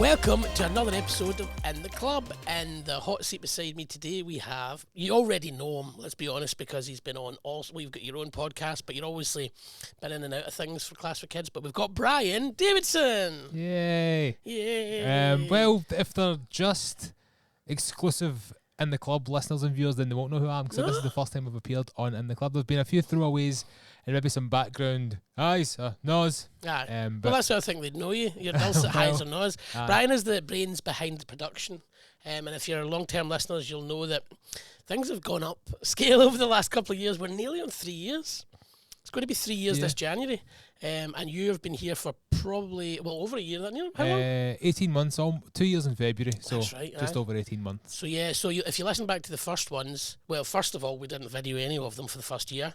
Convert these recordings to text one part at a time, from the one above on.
Welcome to another episode of In the Club. In the hot seat beside me today we have, you already know him, let's be honest, because he's been on also, we've got your own podcast, but you're obviously been in and out of things for Class for Kids, but we've got Brian Davidson. Yay. Yay. Well, if they're just exclusive In the Club listeners and viewers, then they won't know who I am, because this is the first time I've appeared on In the Club. There's been a few throwaways and maybe some background ayes, no's. Well, that's how I think they'd know you. Your dulcet highs or no's. Brian is the brains behind the production. And if you're long-term listeners, you'll know that things have gone up scale over the last couple of years. We're nearly on 3 years. It's going to be 3 years this January. And you have been here for probably, over a year. How long? 18 months, 2 years in February, so that's right, just over 18 months. So if you listen back to the first ones, well, first of all, we didn't video any of them for the first year.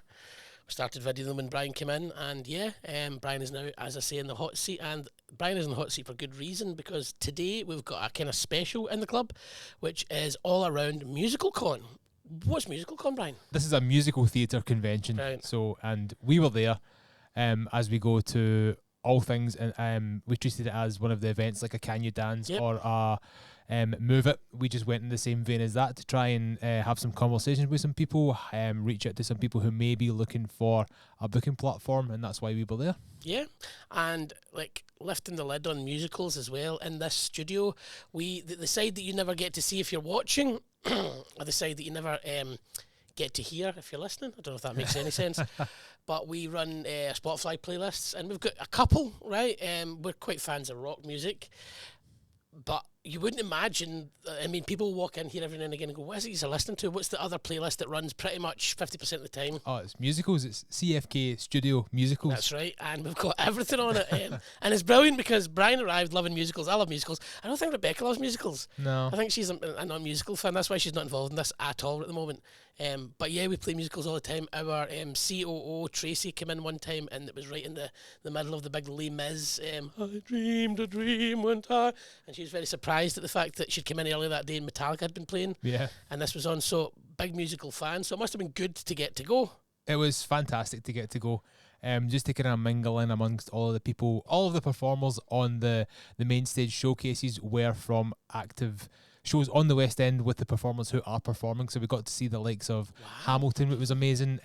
We started videoing them when Brian came in, and Brian is now, as I say, in the hot seat, and Brian is in the hot seat for good reason, because today we've got a kind of special in the club, which is all around MusicalCon. What's MusicalCon, Brian? This is a musical theatre convention, right. And we were there as we go to all things, and we treated it as one of the events, like a Can You Dance or a Move It. We just went in the same vein as that to try and have some conversations with some people, reach out to some people who may be looking for a booking platform, and that's why we were there. Yeah, and like lifting the lid on musicals as well in this studio. The side that you never get to see if you're watching, or the side that you never get to hear if you're listening. I don't know if that makes any sense. But we run Spotify playlists, and we've got a couple, right? We're quite fans of rock music. But you wouldn't imagine, people walk in here every now and again and go, what is it you're listening to? What's the other playlist that runs pretty much 50% of the time? Oh, it's musicals. It's CFK Studio Musicals. That's right. And we've got everything on it. And it's brilliant because Brian arrived loving musicals. I love musicals. I don't think Rebecca loves musicals. No. I think she's a non-musical fan. That's why she's not involved in this at all at the moment. But yeah, we play musicals all the time. Our COO, Tracy, came in one time, and it was right in the middle of the big Les Mis. I dreamed a dream one time. And she was very surprised at the fact that she'd come in earlier that day and Metallica had been playing. Yeah. And this was on, so big musical fan. So it must have been good to get to go. It was fantastic to get to go. Just to kind of mingle in amongst all of the people, all of the performers on the main stage showcases were from active shows on the West End with the performers who are performing. So we got to see the likes of Hamilton, which was amazing.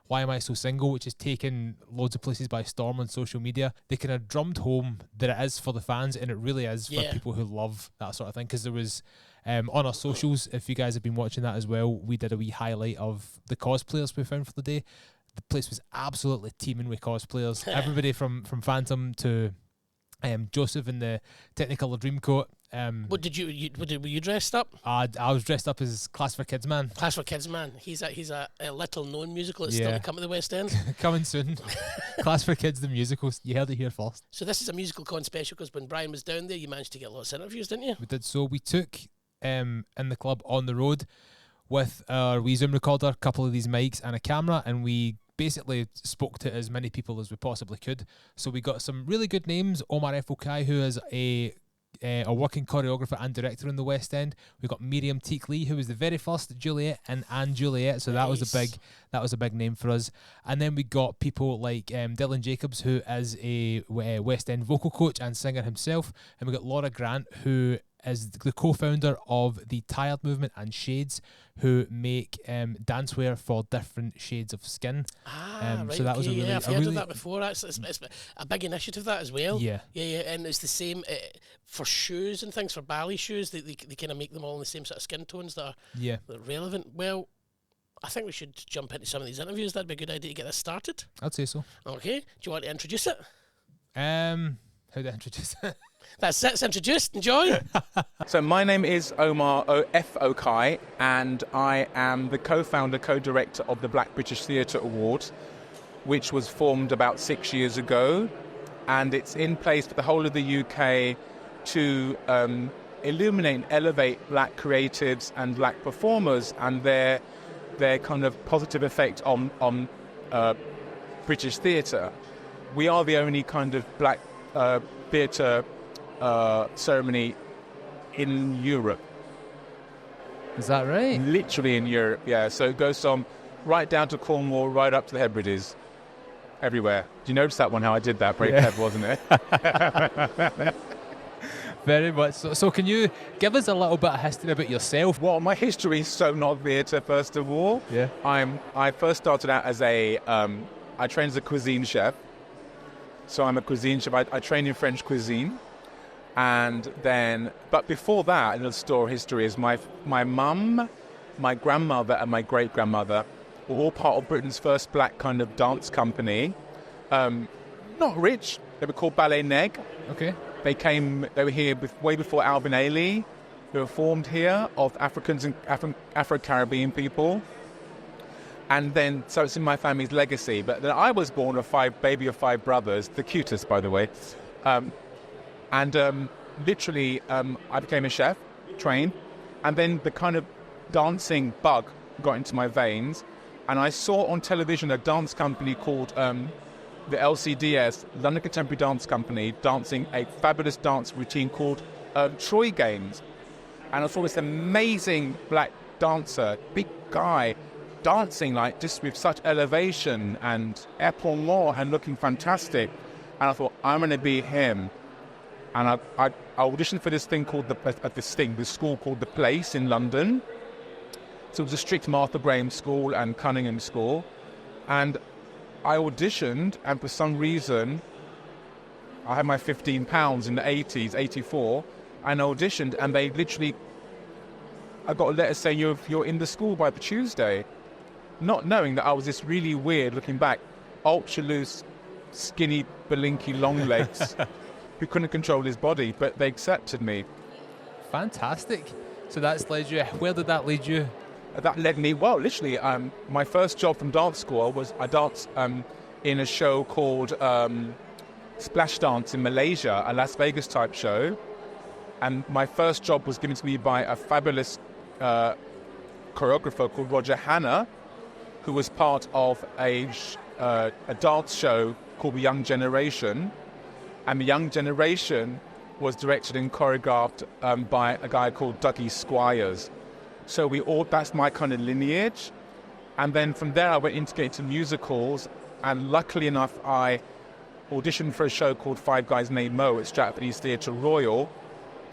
Why Am I So Single, which has taken loads of places by storm on social media. They kind of drummed home that it is for the fans, and it really is for people who love that sort of thing. Because there was, on our socials, if you guys have been watching that as well, we did a wee highlight of the cosplayers we found for the day. The place was absolutely teeming with cosplayers. Everybody from Phantom to Joseph in the Technicolor Dreamcoat. Were you dressed up? I was dressed up as Class for Kids Man. Class for Kids Man. He's a little known musical that's still to come to the West End. Coming soon. Class for Kids the musical. You heard it here first. So this is a MusicalCon special because when Brian was down there, you managed to get lots of interviews, didn't you? We did. So we took In the Club on the road with our wee Zoom recorder, a couple of these mics and a camera, and we basically spoke to as many people as we possibly could. So we got some really good names. Omar F, Okai, who is a working choreographer and director in the West End. We got Miriam-Teak Lee, who was the very first Juliet and Juliet. So that was a big name for us. And then we got people like Dylan Jacobs, who is a West End vocal coach and singer himself. And we got Laura Grant, who is the co-founder of the Tired Movement and Shades, who make dancewear for different shades of skin. Right. So that was I've heard of that before. It's a big initiative, that as well. Yeah. And it's the same for shoes and things, for ballet shoes. They kind of make them all in the same sort of skin tones that are relevant. Well, I think we should jump into some of these interviews. That'd be a good idea to get this started. I'd say so. Okay. Do you want to introduce it? How do I introduce it? That's it. It's introduced. Enjoy. So my name is Omar F. Okai, and I am the co-founder, co-director of the Black British Theatre Awards, which was formed about 6 years ago, and it's in place for the whole of the UK to illuminate and elevate black creatives and black performers and their kind of positive effect on British theatre. We are the only kind of black theatre ceremony in Europe. Is that right? Literally in Europe, yeah. So it goes from right down to Cornwall, right up to the Hebrides, everywhere. Do you notice that one, how I did that? Very clever, wasn't it? Very much. So can you give us a little bit of history about yourself? Well, my history is so not theatre, first of all. Yeah. I first started out as I trained as a cuisine chef. So I'm a cuisine chef. I train in French cuisine. And then, but before that, in the story history is my mum, my grandmother, and my great-grandmother were all part of Britain's first black kind of dance company. Not rich. They were called Ballet Neg. Okay. They were here way before Alvin Ailey. They were formed here of Africans and Afro-Caribbean people. And then, so it's in my family's legacy. But then I was born baby of five brothers, the cutest, by the way. Literally, I became a chef, trained. And then the kind of dancing bug got into my veins. And I saw on television a dance company called the LCDS, London Contemporary Dance Company, dancing a fabulous dance routine called Troy Games. And I saw this amazing black dancer, big guy, dancing like just with such elevation and epaulement and looking fantastic. And I thought, I'm going to be him. And I auditioned for this thing called this school called The Place in London. So it was a strict Martha Graham school and Cunningham school. And I auditioned, and for some reason, I had my £15 in the 80s, 84, and I auditioned, and they literally, I got a letter saying you're in the school by the Tuesday, not knowing that I was this really weird, looking back, ultra loose, skinny, belinky, long legs, who couldn't control his body, but they accepted me. Fantastic. So that's led you, where did that lead you? That led me, well, literally, my first job from dance school was I danced in a show called Splash Dance in Malaysia, a Las Vegas type show. And my first job was given to me by a fabulous choreographer called Roger Hanna, who was part of a dance show called The Young Generation. And The Young Generation was directed and choreographed by a guy called Dougie Squires. So that's my kind of lineage. And then from there I went into get into musicals, and luckily enough I auditioned for a show called Five Guys Named Mo at Stratford East Theatre Royal.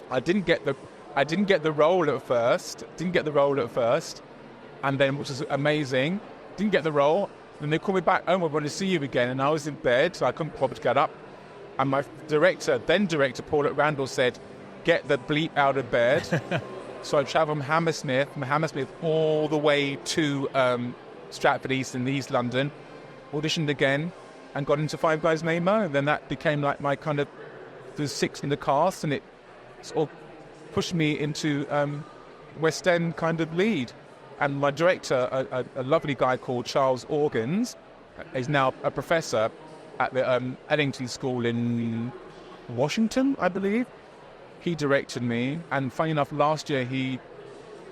I didn't get the role at first, and then, which was amazing, didn't get the role. Then they called me back, we want to see you again, and I was in bed, so I couldn't bother to get up. And my director Paul at Randall said, get the bleep out of bed. So I travelled from Hammersmith all the way to Stratford East in East London, auditioned again, and got into Five Guys Named Mo. And then that became like my kind of, there's 6 in the cast, and it sort of pushed me into West End kind of lead. And my director, a lovely guy called Charles Organs, is now a professor at the Ellington School in Washington, I believe. He directed me, and funny enough, last year he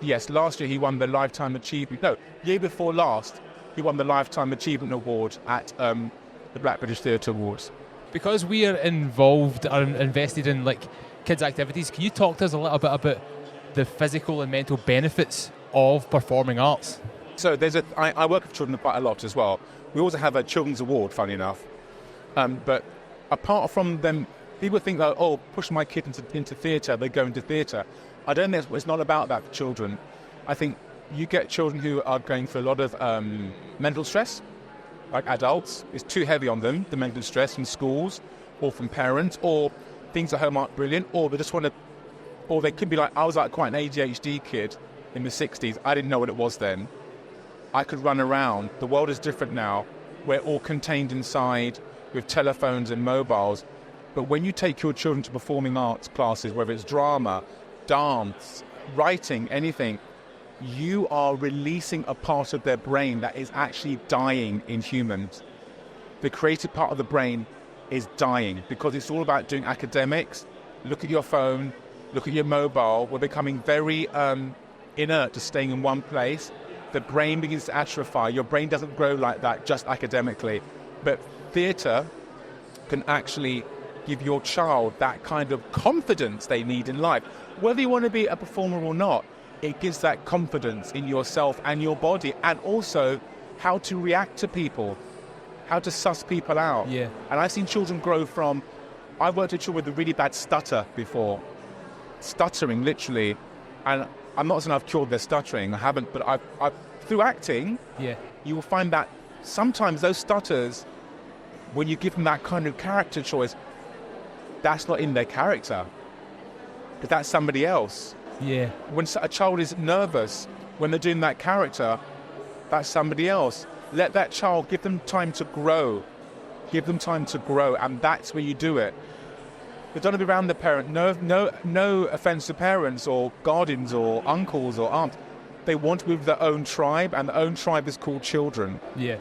won the Lifetime Achievement. No, year before last, he won the Lifetime Achievement Award at the Black British Theatre Awards. Because we are involved or invested in like kids' activities, can you talk to us a little bit about the physical and mental benefits of performing arts? So I work with children quite a lot as well. We also have a children's award, funny enough. But apart from them, people think that, push my kid into theatre, they go into theatre. I don't think it's not about that for children. I think you get children who are going through a lot of mental stress, like adults. It's too heavy on them, the mental stress from schools or from parents, or things at home aren't brilliant, or they just want to, or they could be like, I was like quite an ADHD kid in the 60s. I didn't know what it was then. I could run around. The world is different now. We're all contained inside with telephones and mobiles. But when you take your children to performing arts classes, whether it's drama, dance, writing, anything, you are releasing a part of their brain that is actually dying in humans. The creative part of the brain is dying because it's all about doing academics. Look at your phone, look at your mobile. We're becoming very inert to staying in one place. The brain begins to atrophy. Your brain doesn't grow like that just academically. But theatre can actually give your child that kind of confidence they need in life. Whether you want to be a performer or not, it gives that confidence in yourself and your body, and also how to react to people, how to suss people out. Yeah. And I've seen children grow from, I've worked with children with a really bad stutter before, stuttering, literally. And I'm not saying I've cured their stuttering, I haven't, but I've through acting, you will find that sometimes those stutters, when you give them that kind of character choice, that's not in their character, because that's somebody else. Yeah. When a child is nervous, when they're doing that character, that's somebody else. Let that child, give them time to grow. Give them time to grow, and that's where you do it. You don't want to be around the parent. No offense to parents or guardians or uncles or aunts. They want to be with their own tribe, and their own tribe is called children. Yeah.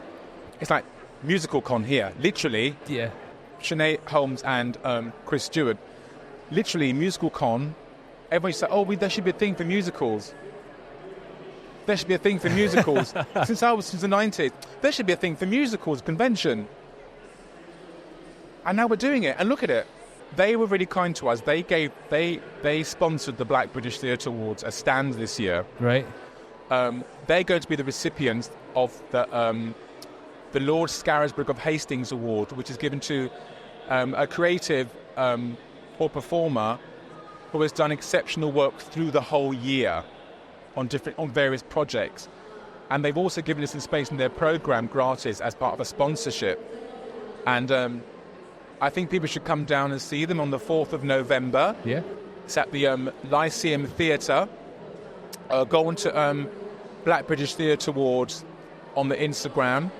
It's like musical con here, literally. Yeah. Sinead Holmes and Chris Stewart, literally musical con. Everybody said, "Oh, there should be a thing for musicals. There should be a thing for musicals." Since the 90s, there should be a thing for musicals convention. And now we're doing it. And look at it. They were really kind to us. They sponsored the Black British Theatre Awards as stands this year. Right. They're going to be the recipients of the Lord Scarisbrick of Hastings Award, which is given to a creative or performer who has done exceptional work through the whole year on various projects. And they've also given us some space in their program gratis as part of a sponsorship. And I think people should come down and see them on the 4th of November. Yeah. It's at the Lyceum Theatre. Go on to Black British Theatre Awards on the Instagram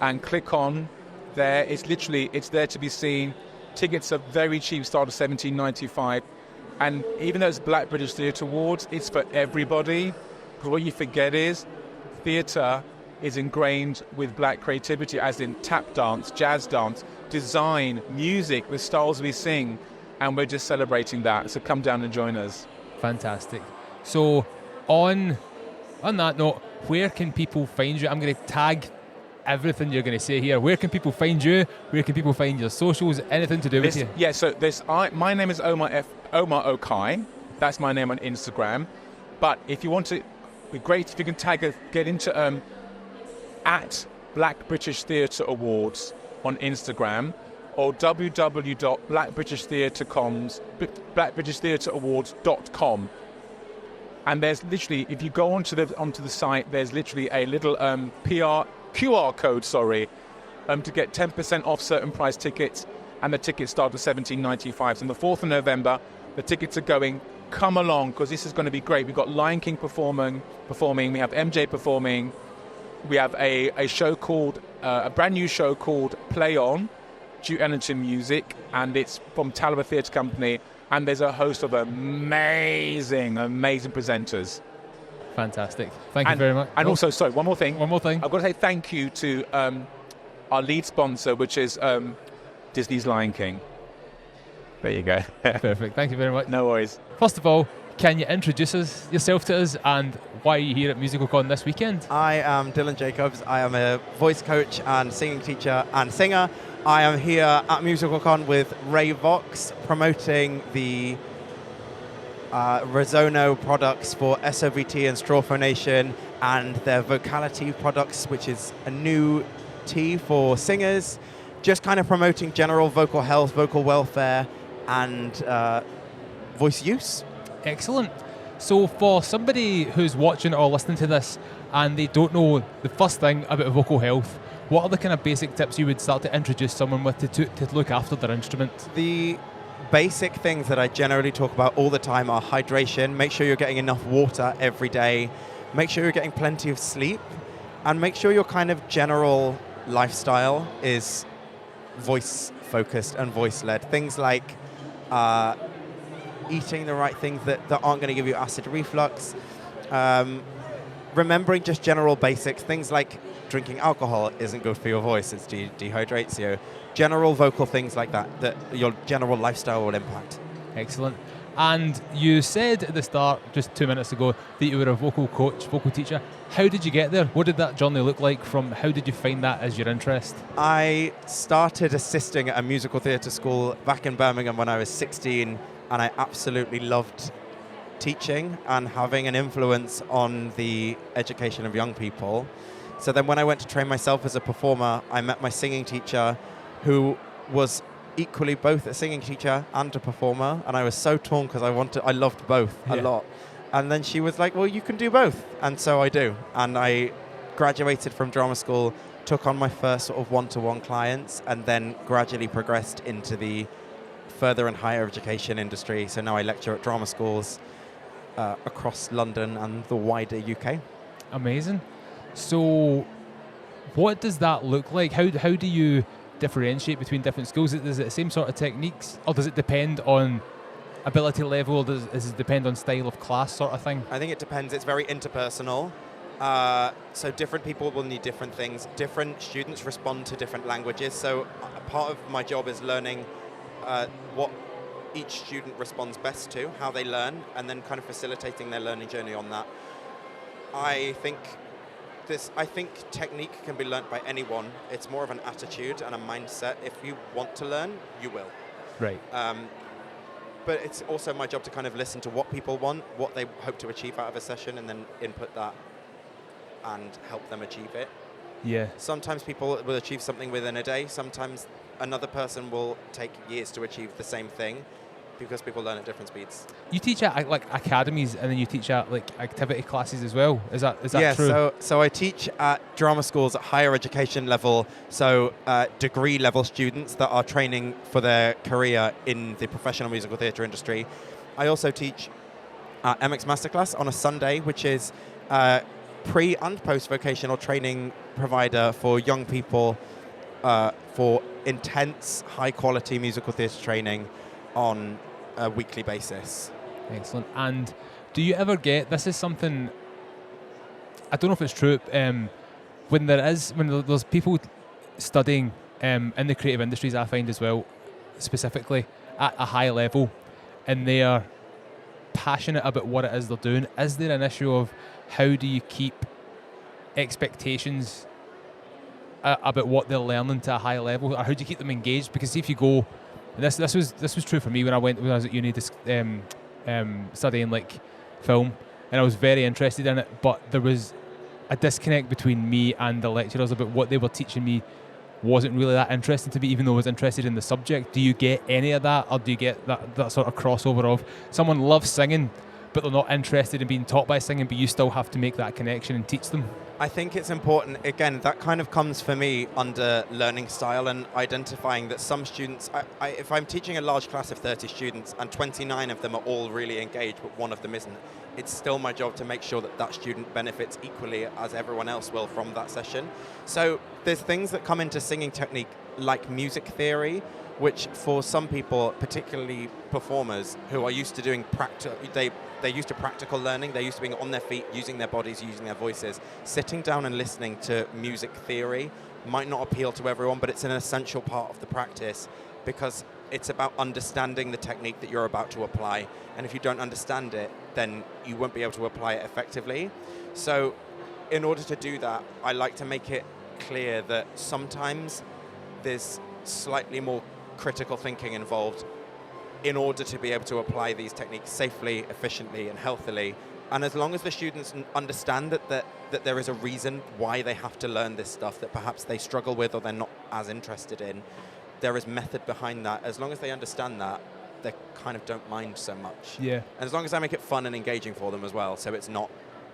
and click on there. It's there to be seen. Tickets are very cheap, start at $17.95. And even though it's Black British Theatre Awards, it's for everybody. Because what you forget is theatre is ingrained with black creativity, as in tap dance, jazz dance, design, music, the styles we sing, and we're just celebrating that. So come down and join us. Fantastic. So on that note, where can people find you? I'm going to tag everything you're going to say here. Where can people find you? Where can people find your socials? Anything to do with you? Yeah, so my name is Omar F. Omar Okai. That's my name on Instagram. But if you want to, it'd be great if you can get into at Black British Theatre Awards on Instagram, or www.blackbritishtheatreawards.com. And there's literally, if you go onto the site, there's literally a little QR code, to get 10% off certain price tickets, and the tickets start at $17.95. So on the 4th of November, the tickets are going. Come along, because this is going to be great. We've got Lion King performing. We have MJ performing. We have a show called, a brand new show called Play On, Duke Ellington music, and it's from Talbot Theatre Company, and there's a host of amazing presenters. Fantastic. Thank you very much. And also, sorry, one more thing. I've got to say thank you to our lead sponsor, which is Disney's Lion King. There you go. Perfect. Thank you very much. No worries. First of all, can you introduce yourself to us, and why are you here at MusicalCon this weekend? I am Dylan Jacobs. I am a voice coach and singing teacher and singer. I am here at MusicalCon with Ray Vox, promoting the Resono products for SOVT and Strawphonation, and their Vocality products, which is a new tea for singers. Just kind of promoting general vocal health, vocal welfare, and voice use. Excellent. So for somebody who's watching or listening to this and they don't know the first thing about vocal health, what are the kind of basic tips you would start to introduce someone with to look after their instrument? The basic things that I generally talk about all the time are hydration. Make sure you're getting enough water every day. Make sure you're getting plenty of sleep. And make sure your kind of general lifestyle is voice-focused and voice-led. Things like eating the right things that aren't going to give you acid reflux. Remembering just general basics. Things like drinking alcohol isn't good for your voice. It dehydrates you. General vocal things like that your general lifestyle will impact. Excellent. And you said at the start, just 2 minutes ago, that you were a vocal coach, vocal teacher. How did you get there? What did that journey look like? How did you find that as your interest? I started assisting at a musical theatre school back in Birmingham when I was 16, and I absolutely loved teaching and having an influence on the education of young people. So then when I went to train myself as a performer, I met my singing teacher, who was equally both a singing teacher and a performer, and I was so torn because I loved both a lot. And then she was like, well, you can do both. And so I do. And I graduated from drama school, took on my first sort of one-to-one clients, and then gradually progressed into the further and higher education industry. So now I lecture at drama schools across London and the wider UK. Amazing. So what does that look like? How do you differentiate between different schools? Is it the same sort of techniques, or does it depend on ability level, or does it depend on style of class sort of thing? I think it depends. It's very interpersonal. So different people will need different things. Different students respond to different languages. So part of my job is learning what each student responds best to, how they learn, and then kind of facilitating their learning journey on that. I think technique can be learnt by anyone. It's more of an attitude and a mindset. If you want to learn, you will. Right. But it's also my job to kind of listen to what people want, what they hope to achieve out of a session, and then input that and help them achieve it. Yeah. Sometimes people will achieve something within a day. Sometimes another person will take years to achieve the same thing, because people learn at different speeds. You teach at like academies, and then you teach at like activity classes as well. Is that yeah, true? So I teach at drama schools at higher education level, so degree level students that are training for their career in the professional musical theatre industry. I also teach at MX Masterclass on a Sunday, which is pre and post vocational training provider for young people for intense, high quality musical theatre training on a weekly basis. Excellent. And do you ever get, this is something, I don't know if it's true, when there's people studying in the creative industries, I find as well, specifically at a high level, and they are passionate about what it is they're doing, is there an issue of how do you keep expectations about what they're learning to a high level, or how do you keep them engaged? Because if you go, and this was true for me when I was at uni studying like film, and I was very interested in it, but there was a disconnect between me and the lecturers about what they were teaching me wasn't really that interesting to me, even though I was interested in the subject. Do you get any of that, or do you get that sort of crossover of someone loves singing but they're not interested in being taught by singing, but you still have to make that connection and teach them? I think it's important, again, that kind of comes for me under learning style and identifying that some students, if I'm teaching a large class of 30 students and 29 of them are all really engaged but one of them isn't, it's still my job to make sure that that student benefits equally as everyone else will from that session. So there's things that come into singing technique like music theory, which for some people, particularly performers who are used to doing they're used to practical learning, they're used to being on their feet, using their bodies, using their voices. Sitting down and listening to music theory might not appeal to everyone, but it's an essential part of the practice because it's about understanding the technique that you're about to apply. And if you don't understand it, then you won't be able to apply it effectively. So in order to do that, I like to make it clear that sometimes there's slightly more critical thinking involved in order to be able to apply these techniques safely, efficiently, and healthily. And as long as the students understand that there is a reason why they have to learn this stuff that perhaps they struggle with or they're not as interested in, there is method behind that. As long as they understand that, they kind of don't mind so much. Yeah. And as long as I make it fun and engaging for them as well, so it's not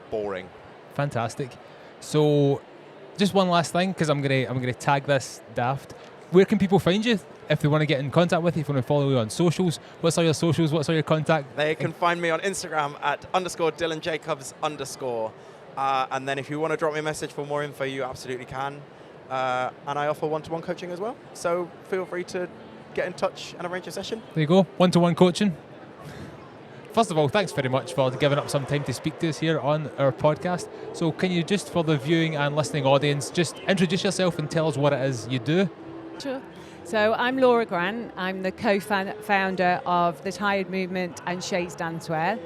boring. Fantastic. So just one last thing, because I'm gonna tag this daft. Where can people find you if they want to get in contact with you, if they want to follow you on socials? What's all your socials? What's all your contact? They can find me on Instagram at _DylanJacobs_. And then if you want to drop me a message for more info, you absolutely can. And I offer one-to-one coaching as well. So feel free to get in touch and arrange a session. There you go, one-to-one coaching. First of all, thanks very much for giving up some time to speak to us here on our podcast. So can you just, for the viewing and listening audience, just introduce yourself and tell us what it is you do? Sure. So I'm Laura Grant. I'm the co-founder of the Tired Movement and Shades Dancewear.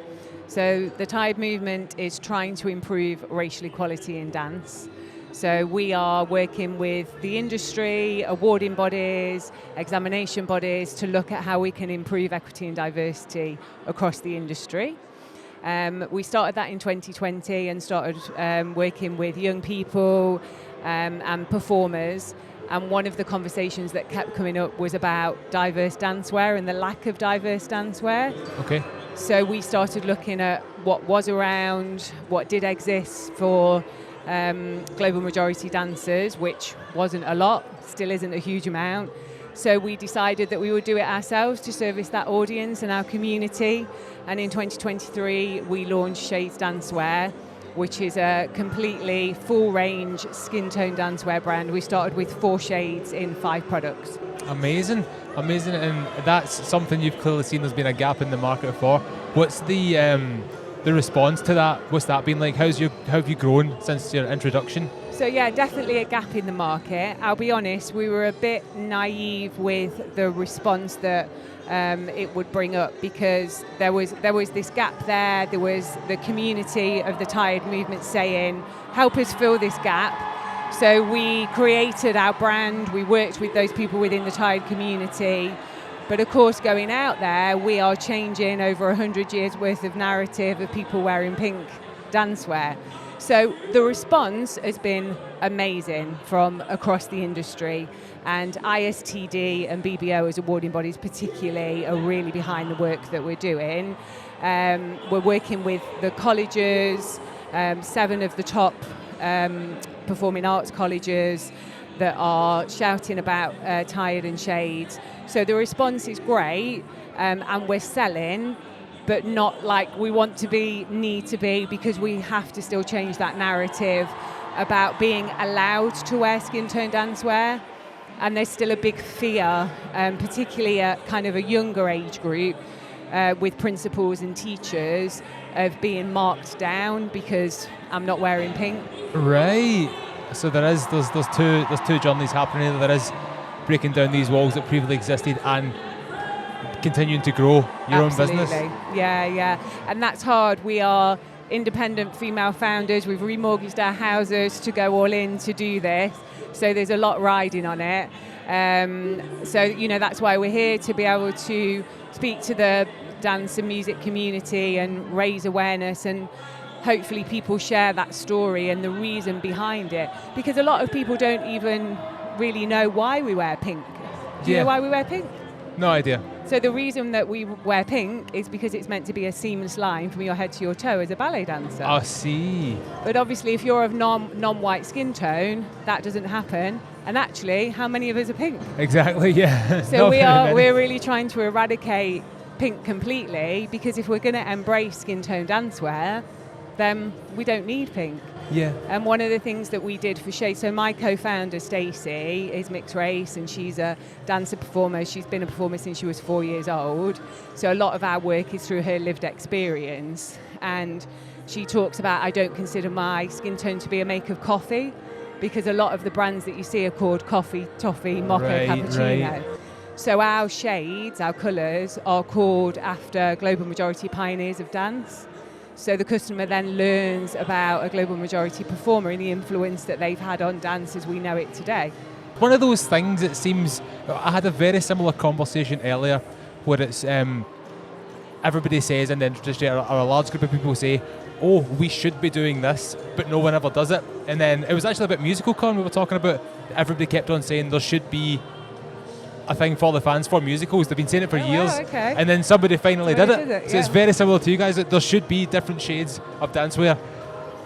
So the Tired Movement is trying to improve racial equality in dance. So we are working with the industry, awarding bodies, examination bodies to look at how we can improve equity and diversity across the industry. We started that in 2020 and started working with young people and performers. And one of the conversations that kept coming up was about diverse dancewear and the lack of diverse dancewear. Okay. So we started looking at what was around, what did exist for global majority dancers, which wasn't a lot, still isn't a huge amount. So we decided that we would do it ourselves to service that audience and our community. And in 2023, we launched Shades Dancewear, which is a completely full range skin tone dancewear brand. We started with 4 shades in 5 products. Amazing. And that's something you've clearly seen there's been a gap in the market for. What's the response to that? What's that been like? How have you grown since your introduction? So yeah, definitely a gap in the market. I'll be honest, we were a bit naive with the response that it would bring up, because there was this gap there. There was the community of the tired movement saying, help us fill this gap. So we created our brand, we worked with those people within the tired community. But of course, going out there, we are changing over 100 years worth of narrative of people wearing pink dancewear. So the response has been amazing from across the industry, and ISTD and BBO as awarding bodies particularly are really behind the work that we're doing. We're working with the colleges, 7 of the top performing arts colleges that are shouting about Tired and Shades. So the response is great, and we're selling, but not like we want to be, need to be, because we have to still change that narrative about being allowed to wear skin tone dancewear. And there's still a big fear, particularly at kind of a younger age group, with principals and teachers, of being marked down because I'm not wearing pink. Right. So there's two journeys happening. There is breaking down these walls that previously existed and continuing to grow your Absolutely. own business. Yeah. And that's hard. We are independent female founders. We've remortgaged our houses to go all in to do this. So there's a lot riding on it. So, that's why we're here, to be able to speak to the dance and music community and raise awareness, and hopefully people share that story and the reason behind it. Because a lot of people don't even really know why we wear pink. Do you know why we wear pink? No idea. So the reason that we wear pink is because it's meant to be a seamless line from your head to your toe as a ballet dancer. I see. But obviously if you're of non-white skin tone, that doesn't happen. And actually, how many of us are pink? Exactly, yeah. So we're really trying to eradicate pink completely, because if we're going to embrace skin tone dancewear, then we don't need pink. Yeah. And one of the things that we did for Shades, so my co-founder Stacey is mixed race, and she's a dancer performer. She's been a performer since she was 4 years old. So a lot of our work is through her lived experience. And she talks about, I don't consider my skin tone to be a make of coffee, because a lot of the brands that you see are called coffee, toffee, mocha, cappuccino. Right. So our shades, our colours, are called after global majority pioneers of dance. So the customer then learns about a global majority performer and the influence that they've had on dance as we know it today. One of those things, it seems, I had a very similar conversation earlier where it's everybody says in the industry, or a large group of people say, oh, we should be doing this, but no one ever does it. And then it was actually a bit musical con we were talking about. Everybody kept on saying there should be a thing for the fans for musicals. They've been saying it for years. Wow, okay. And then somebody finally did it. Yeah. So it's very similar to you guys, that there should be different shades of dancewear.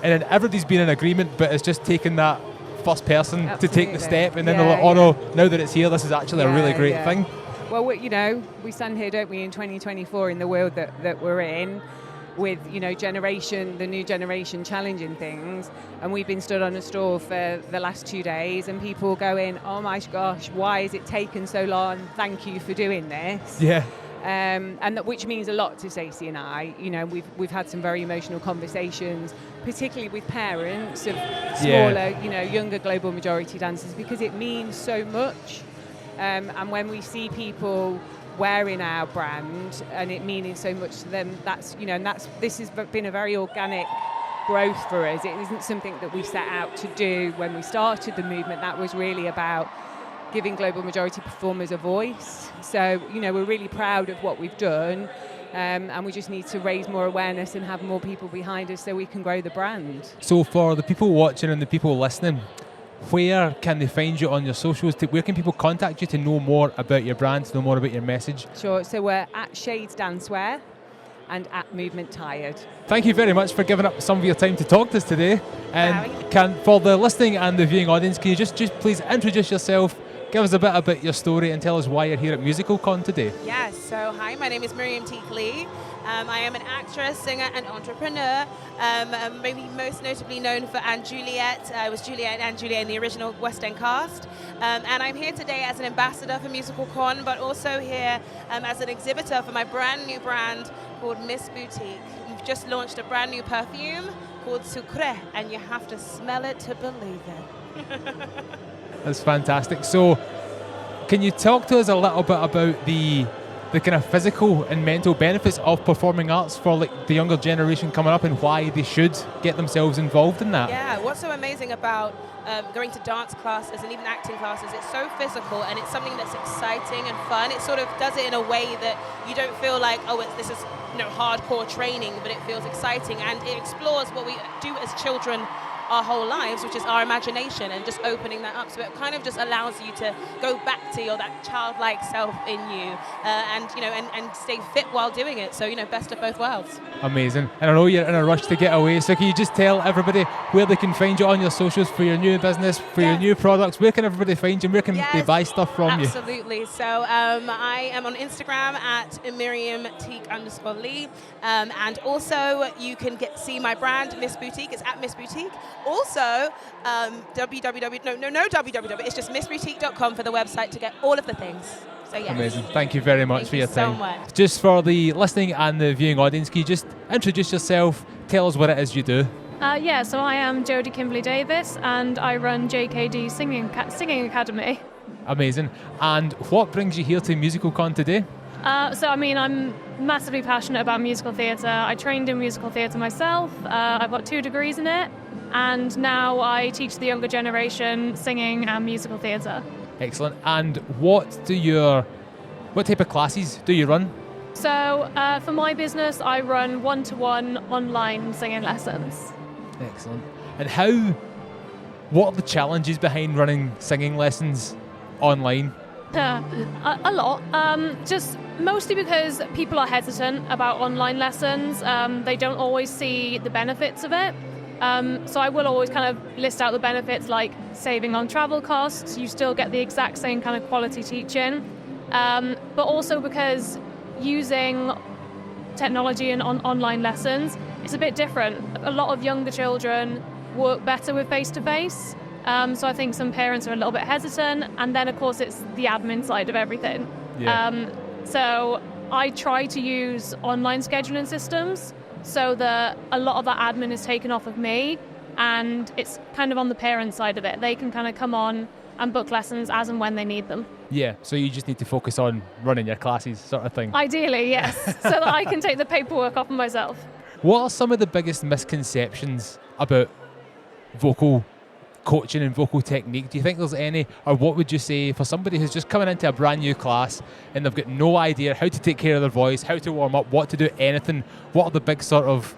And then everybody's been in agreement, but it's just taking that first person to take the step, and then they're like, oh no, now that it's here, this is actually a really great thing. Well, we stand here, don't we, in 2024 in the world that we're in, with the new generation challenging things, and we've been stood on a stall for the last 2 days, and people going, oh my gosh, why has it taken so long? Thank you for doing this. Yeah. And that, which means a lot to Stacey and I. We've had some very emotional conversations, particularly with parents of smaller, younger global majority dancers, because it means so much. And when we see people wearing our brand and it meaning so much to them, this has been a very organic growth for us. It isn't something that we set out to do when we started the movement. That was really about giving global majority performers a voice. So we're really proud of what we've done, and we just need to raise more awareness and have more people behind us so we can grow the brand. So for the people watching and the people listening, where can they find you on your socials? Where can people contact you to know more about your brand, to know more about your message? Sure. So we're at Shades Dancewear and at Movement Tired. Thank you very much for giving up some of your time to talk to us today. And for the listening and the viewing audience, can you just please introduce yourself, give us a bit about your story, and tell us why you're here at MusicalCon today? Yes, so hi, my name is Miriam-Teak Lee. I am an actress, singer, and entrepreneur. Maybe most notably known for Anne Juliet. I was Juliet and Juliet in the original West End cast. And I'm here today as an ambassador for MusicalCon, but also here as an exhibitor for my brand new brand called Miss Bou-Teak. We've just launched a brand new perfume called Sucre, and you have to smell it to believe it. That's fantastic. So, can you talk to us a little bit about the kind of physical and mental benefits of performing arts for like the younger generation coming up, and why they should get themselves involved in that? Yeah, what's so amazing about going to dance classes and even acting classes, it's so physical and it's something that's exciting and fun. It sort of does it in a way that you don't feel like, this is hardcore training, but it feels exciting, and it explores what we do as children our whole lives, which is our imagination, and just opening that up. So it kind of just allows you to go back to that childlike self in you, and stay fit while doing it. So best of both worlds. Amazing. And I know you're in a rush to get away, so can you just tell everybody where they can find you on your socials for your new business, for your new products? Where can everybody find you? Where can they buy stuff from you? Absolutely. So I am on Instagram at Miriam-Teak_Lee, and also you can see my brand Miss Bou-Teak. It's at Miss Bou-Teak. Also, it's just missbouteak.com for the website to get all of the things. So yes. Amazing. Thank you very much for your time. So much. Just for the listening and the viewing audience, can you just introduce yourself, tell us what it is you do? So I am Jodie Kimberly Davis, and I run JKD Singing Academy. Amazing. And what brings you here to MusicalCon today? I'm massively passionate about musical theatre. I trained in musical theatre myself. I've got 2 degrees in it, and now I teach the younger generation singing and musical theatre. Excellent. And what type of classes do you run? So for my business, I run 1-to-1 online singing lessons. Excellent. And what are the challenges behind running singing lessons online? A lot. Just mostly because people are hesitant about online lessons. They don't always see the benefits of it. So I will always kind of list out the benefits, like saving on travel costs. You still get the exact same kind of quality teaching. But also because using technology and online lessons, it's a bit different. A lot of younger children work better with face-to-face. So I think some parents are a little bit hesitant, and then of course it's the admin side of everything. Yeah. So I try to use online scheduling systems so that a lot of that admin is taken off of me, and it's kind of on the parent side of it. They can kind of come on and book lessons as and when they need them. Yeah, so you just need to focus on running your classes, sort of thing. Ideally, yes, so that I can take the paperwork off of myself. What are some of the biggest misconceptions about vocal coaching and vocal technique? Do you think there's any, or what would you say for somebody who's just coming into a brand new class and they've got no idea how to take care of their voice, how to warm up, what to do, anything? What are the big sort of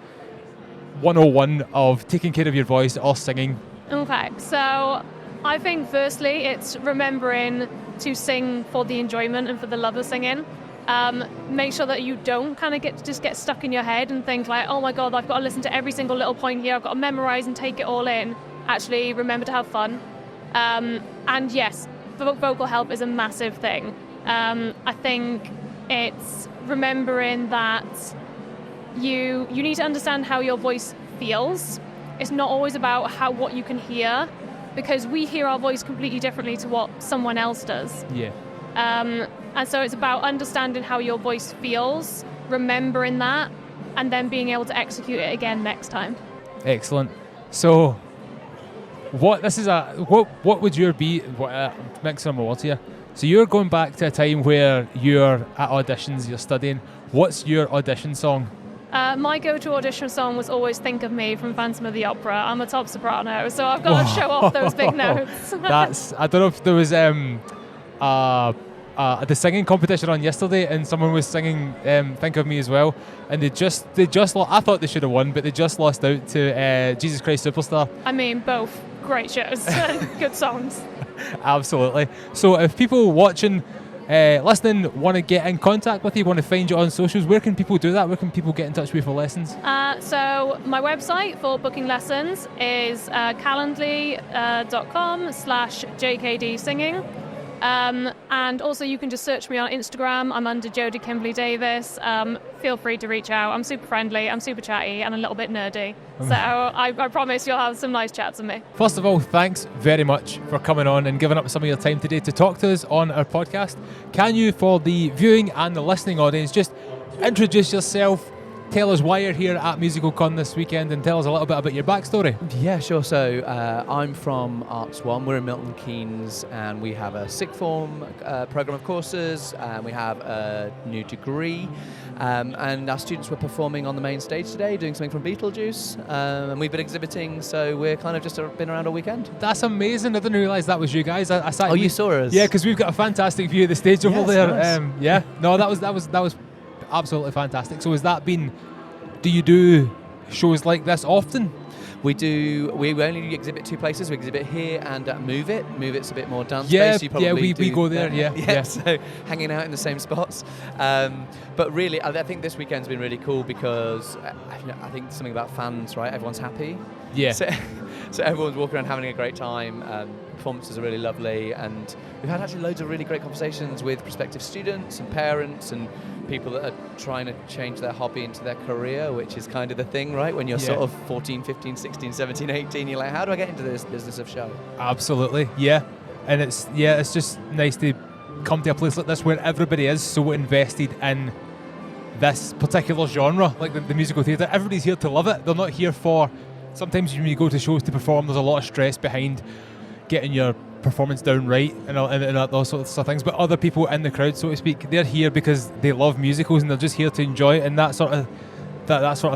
101 of taking care of your voice or singing? Okay, so I think firstly it's remembering to sing for the enjoyment and for the love of singing. Make sure that you don't kind of get stuck in your head and think like, oh my God, I've got to listen to every single little point here, I've got to memorize and take it all in. Actually, remember to have fun. And yes, vocal help is a massive thing. I think it's remembering that you need to understand how your voice feels. It's not always about what you can hear, because we hear our voice completely differently to what someone else does. Yeah. And so it's about understanding how your voice feels, remembering that, and then being able to execute it again next time. Excellent. So, what would your be? Mixing my words here. So you're going back to a time where you're at auditions, you're studying. What's your audition song? My go-to audition song was always "Think of Me" from Phantom of the Opera. I'm a top soprano, so I've got to show off those big notes. I don't know if there was the singing competition on yesterday, and someone was singing "Think of Me" as well, and they just lost. I thought they should have won, but they just lost out to Jesus Christ Superstar. I mean, both great shows, good songs. Absolutely. So if people watching, listening, want to get in contact with you, want to find you on socials, where can people do that? Where can people get in touch with you for lessons? So my website for booking lessons is calendly.com/JKD singing. And also you can just search me on Instagram. I'm under Jodie Kimberly Davis. Feel free to reach out. I'm super friendly, I'm super chatty, and a little bit nerdy. So I promise you'll have some nice chats with me. First of all, thanks very much for coming on and giving up some of your time today to talk to us on our podcast. Can you, for the viewing and the listening audience, just introduce yourself, tell us why you're here at MusicalCon this weekend, and tell us a little bit about your backstory? Yeah, sure. So I'm from Arts 1. We're in Milton Keynes, and we have a sixth form program of courses, and we have a new degree. And our students were performing on the main stage today, doing something from Beetlejuice, and we've been exhibiting, so we're kind of just been around all weekend. That's amazing. I didn't realise that was you guys. I sat you saw us? Yeah, because we've got a fantastic view of the stage over Yes, there. nice. Yeah, no, that was absolutely fantastic. So do you do shows like this often? We do. We only exhibit two places. We exhibit here and at Move It. Move It's a bit more dance space. You probably we go there. Yeah. So hanging out in the same spots. But really, I think this weekend's been really cool because I think something about fans, right? Everyone's happy. Yeah. So everyone's walking around having a great time. Performances are really lovely, and we've had actually loads of really great conversations with prospective students and parents and people that are trying to change their hobby into their career, which is kind of the thing, right? When you're sort of 14, 15, 16, 17, 18, you're like, how do I get into this business of show? Absolutely, yeah. And it's just nice to come to a place like this where everybody is so invested in this particular genre, like the musical theatre. Everybody's here to love it. They're not here for... Sometimes when you go to shows to perform, there's a lot of stress behind getting your performance down right and those sorts of things. But other people in the crowd, so to speak, they're here because they love musicals and they're just here to enjoy it. And that sort of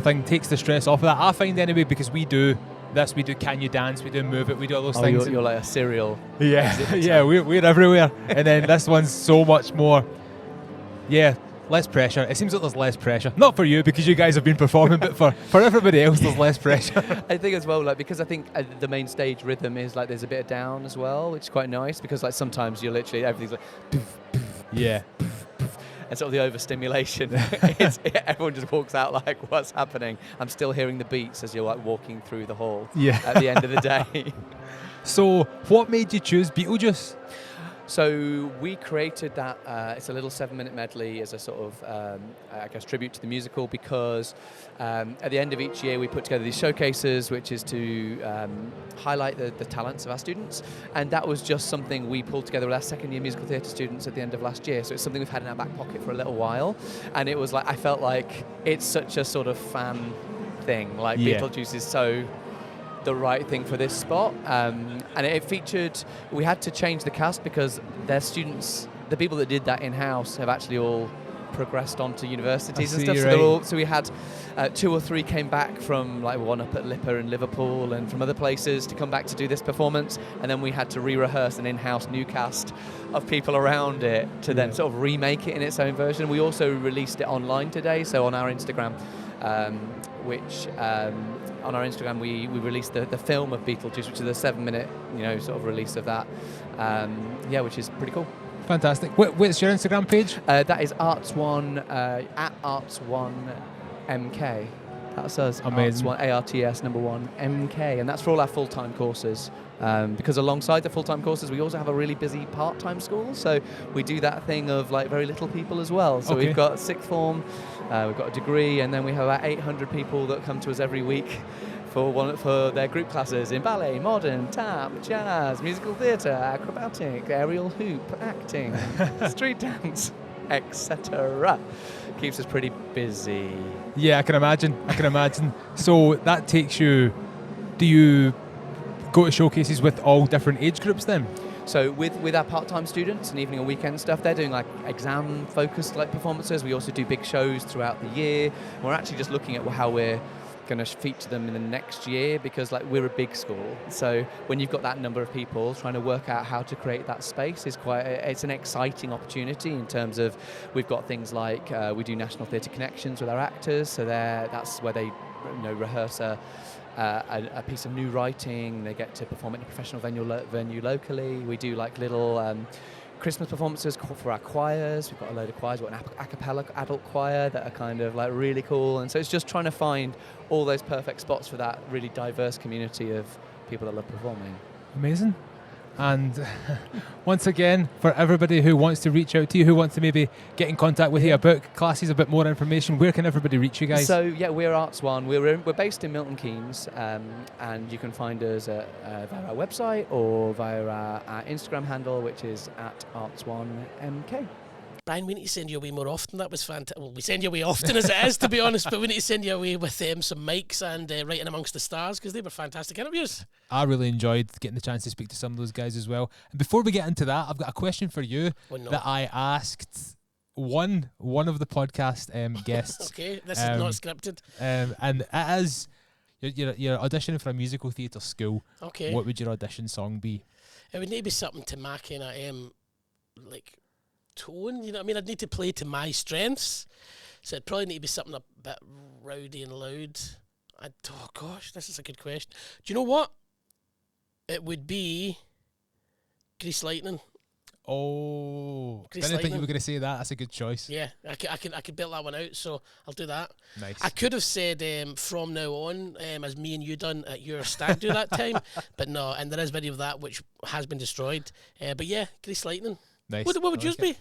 thing takes the stress off of that. I find anyway, because we do this, we do Can You Dance, we do Move It, we do all those things. You're like a serial. Yeah, we're everywhere. And then this one's so much more. Yeah. Less pressure. It seems like there's less pressure. Not for you because you guys have been performing, but for everybody else, there's less pressure. I think as well, because I think the main stage rhythm is like there's a bit of down as well, which is quite nice because like sometimes you're literally everything's like poof, poof, yeah. Poof, poof, and sort of the overstimulation. Everyone just walks out like, what's happening? I'm still hearing the beats as you're like walking through the hall. Yeah. At the end of the day. So, what made you choose Beetlejuice? So we created that, it's a little 7-minute medley as a sort of, tribute to the musical because at the end of each year we put together these showcases, which is to highlight the talents of our students. And that was just something we pulled together with our second-year musical theatre students at the end of last year. So it's something we've had in our back pocket for a little while. And it was like, I felt like it's such a sort of fan thing. Like Beetlejuice is so... the right thing for this spot, and it featured. We had to change the cast because their students, the people that did that in-house, have actually all progressed on to universities and stuff. Right. So we had 2 or 3 came back from like one up at Lipper in Liverpool and from other places to come back to do this performance, and then we had to re-rehearse an in-house new cast of people around it to then sort of remake it in its own version. We also released it online today, so on our Instagram, on our Instagram we released the film of Beetlejuice, which is a 7-minute sort of release of that, which is pretty cool. Fantastic. What's your Instagram page? That is Arts1 at Arts1MK. That's us. Amazing. Arts1 1 MK, and that's for all our full-time courses. Because alongside the full-time courses, we also have a really busy part-time school, so we do that thing of like very little people as well. So we've got sixth form, we've got a degree, and then we have about 800 people that come to us every week for their group classes in ballet, modern, tap, jazz, musical theatre, acrobatic, aerial hoop, acting, street dance, etc. Keeps us pretty busy. Yeah, I can imagine. So that takes you... Do you go to showcases with all different age groups then? So with our part-time students and evening and weekend stuff, they're doing like exam-focused like performances. We also do big shows throughout the year. We're actually just looking at how we're going to feature them in the next year, because like we're a big school. So when you've got that number of people, trying to work out how to create that space is it's an exciting opportunity in terms of we've got things like we do National Theatre Connections with our actors. So that's where they rehearse a a piece of new writing. They get to perform it in a professional venue locally. We do like little Christmas performances for our choirs. We've got a load of choirs. We've got an a cappella adult choir that are kind of like really cool. And so it's just trying to find all those perfect spots for that really diverse community of people that love performing. Amazing. And once again, for everybody who wants to reach out to you, who wants to maybe get in contact with you about classes, a bit more information, where can everybody reach you guys? So yeah, we're Arts One. We're based in Milton Keynes, and you can find us via our website or via our Instagram handle, which is @Arts1MK. Brian, we need to send you away more often. That was fantastic. Well, we send you away often as it is, to be honest, but we need to send you away with some mics and Writing Amongst the Stars, because they were fantastic interviews. I really enjoyed getting the chance to speak to some of those guys as well. And before we get into that, I've got a question for you that I asked one of the podcast guests. Okay, this is not scripted. And it is, you're auditioning for a musical theatre school. Okay. What would your audition song be? It would need to be something to my kind of like tone, you know what I mean? I'd need to play to my strengths, so it'd probably need to be something a bit rowdy and loud. Oh gosh, this is a good question. Do you know what? It would be Grease Lightning. Oh, Grease didn't think you Lightning. were going to say that. That's a good choice. Yeah, I could build that one out, so I'll do that. Nice. I could have said From Now On, as me and you done at your stag do that time, but no, and there is video of that which has been destroyed. But yeah, Grease Lightning. Nice. What would yours be?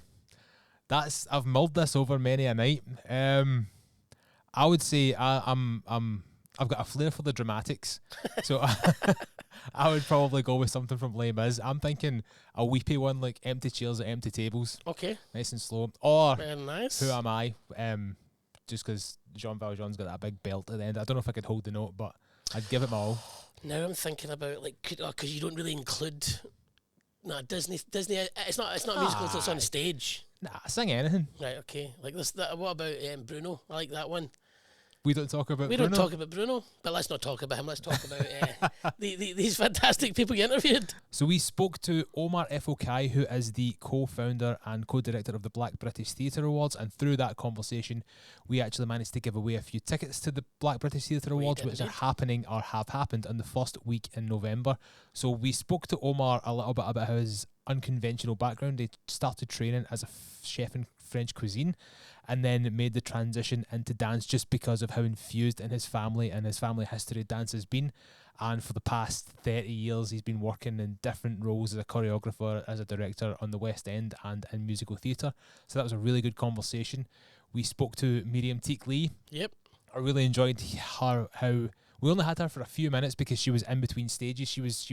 I've mulled this over many a night. I would say I've got a flair for the dramatics, so I would probably go with something from Les Mis. I'm thinking a weepy one like Empty Chairs at Empty Tables. Okay. Nice and slow. Or Very nice. Who Am I? Just because Jean Valjean's got that big belt at the end. I don't know if I could hold the note, but I'd give it my all. Now I'm thinking about because you don't really include. No, Disney. It's not a musical. It's on stage. Nah, sing anything. Right. Okay. Like this. What about Bruno? I like that one. We don't talk about Bruno. We don't talk about Bruno, but let's not talk about him. Let's talk about these fantastic people you interviewed. So we spoke to Omar F. Okai, who is the co-founder and co-director of the Black British Theatre Awards, and through that conversation, we actually managed to give away a few tickets to the Black British Theatre Awards, which are happening or have happened in the first week in November. So we spoke to Omar a little bit about his unconventional background. He started training as a chef in French cuisine, and then made the transition into dance just because of how infused in his family and his family history dance has been. And for the past 30 years, he's been working in different roles as a choreographer, as a director on the West End and in musical theatre. So that was a really good conversation. We spoke to Miriam-Teak Lee. Yep. I really enjoyed how we only had her for a few minutes because she was in between stages. She was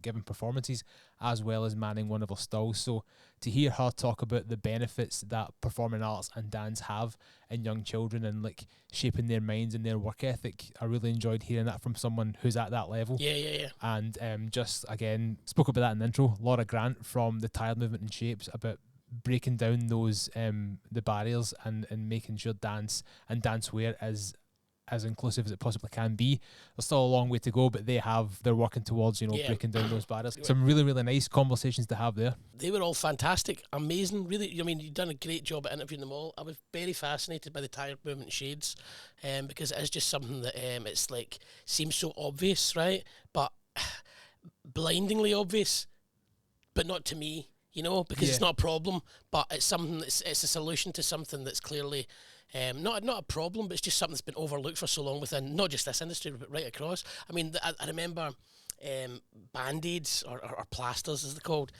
giving performances as well as manning one of her stalls. So to hear her talk about the benefits that performing arts and dance have in young children and like shaping their minds and their work ethic, I really enjoyed hearing that from someone who's at that level. Yeah. And just again spoke about that in the intro. Laura Grant from the Tired Movement and Shapes about breaking down those the barriers and making sure dance and dancewear is as inclusive as it possibly can be. There's still a long way to go, but they're working towards breaking down those barriers. Some really, really nice conversations to have there. They were all fantastic, amazing. Really, I mean, you've done a great job at interviewing them all. I was very fascinated by the Tired Movement Shades, because it is just something that it's like seems so obvious, right? But blindingly obvious, but not to me. Because it's not a problem, but it's something it's a solution to something that's clearly not a problem, but it's just something that's been overlooked for so long within not just this industry, but right across. I mean, I remember Band-Aids or plasters, as they're called,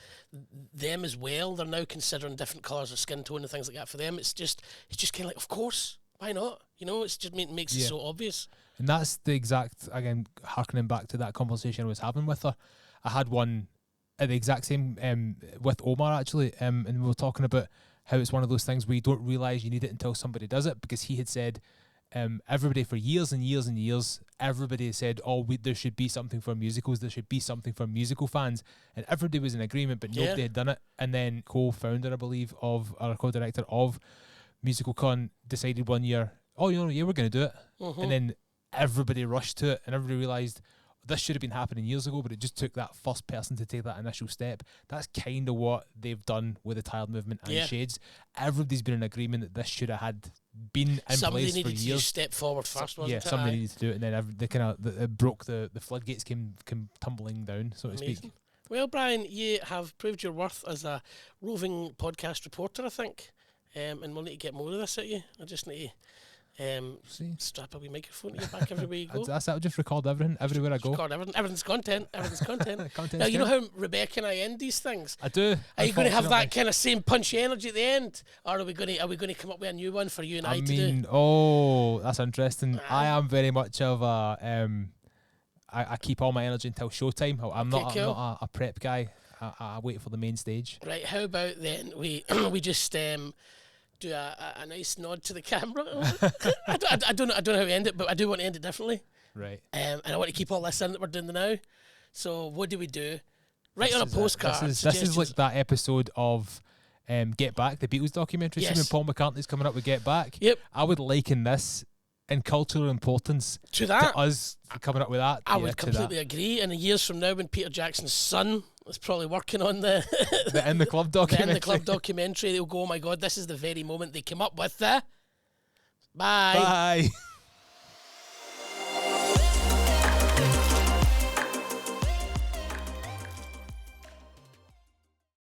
them as well. They're now considering different colours of skin tone and things like that for them. It's just kind of like, of course, why not? It's just makes it so obvious. And that's the exact, again, harkening back to that conversation I was having with her. I had one at the exact same with Omar actually, and we were talking about how it's one of those things where you don't realise you need it until somebody does it, because he had said everybody for years and years and years, everybody said, there should be something for musicals, there should be something for musical fans, and everybody was in agreement, but nobody had done it. And then co-founder, I believe, or co-director of Musical Con decided one year, we're going to do it. And then everybody rushed to it, and everybody realised this should have been happening years ago, but it just took that first person to take that initial step. That's kind of what they've done with the Tired Movement and Shades. Everybody's been in agreement that this should have been in somebody place for needed to years. step forward first, wasn't Yeah, it? somebody Aye. needed to do it, and then they kind of it broke the floodgates came tumbling down, so to Amazing. speak. Well, Brian, you have proved your worth as a roving podcast reporter, I think. And we'll need to get more of this at you. I just need to strap a wee microphone to your back everywhere you go. That's it. I'll just record everything everywhere I go. Record everything. Everything's content. Everything's content. Content's Now, you know good. how Rebecca and I end these things? I do. Are you going to have that unfortunately. kind of same punchy energy at the end? Or are we going to come up with a new one for you and I, I to do? mean, oh, that's interesting. I Aye. am very much of a I keep all my energy until showtime. I'm Okay, not cool. a prep guy. I wait for the main stage. Right, how about then we we just do a nice nod to the camera? I don't know how we end it, but I do want to end it differently. Right. And I want to keep all this in that we're doing now. So what do we do? Write on a This is it. postcard. This is like suggestions. that episode of Get Back, the Beatles documentary. See Yes. when Paul McCartney's coming up with Get Back. Yep. I would liken this in cultural importance To that, to us coming up with that. I yeah, would to that. completely agree. And in years from now, when Peter Jackson's son is probably working on the The In the Club the documentary. In the Club documentary, they'll go, "Oh my God, this is the very moment they came up with the." Bye. Bye.